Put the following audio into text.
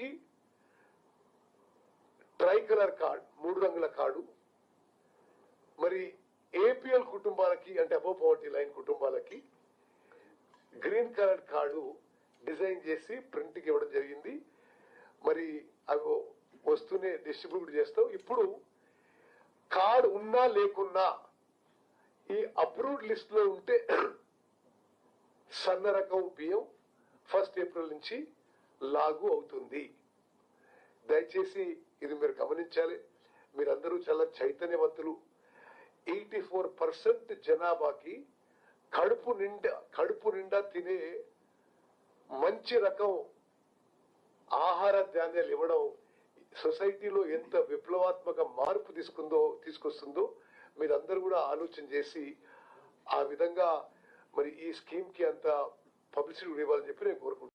కుటుంబానికి try colour card 3 రంగుల card, మరి ఏపీఎల్ కుటుంబాలకి అంటే అబోవ్ పవర్టీ లైన్ కుటుంబాలకి గ్రీన్ కలర్ కార్డు డిజైన్ చేసి ప్రింట్కి ఇవ్వడం జరిగింది. మరి అవి వస్తూనే డిస్ట్రిబ్యూట్ చేస్తాం. ఇప్పుడు కార్డు ఉన్నా లేకున్నా ఈ అప్రూవ్డ్ లిస్ట్ లో ఉంటే సన్న రకం బియ్యం 1 ఏప్రిల్ నుంచి లాగు అవుతుంది. దయచేసి ఇది మీరు గమనించాలి. మీరందరూ చాలా చైతన్యవంతులు. 84% జనాభాకి కడుపు నిండా తినే మంచి రకం ఆహార ధాన్యాలు ఇవ్వడం సొసైటీలో ఎంత విప్లవాత్మక మార్పు తీసుకొస్తుందో మీరందరూ కూడా ఆలోచన చేసి ఆ విధంగా మరి ఈ స్కీమ్ కి అంత పబ్లిసిటీ ఇవ్వాలని చెప్పి నేను కోరుకుంటున్నాను.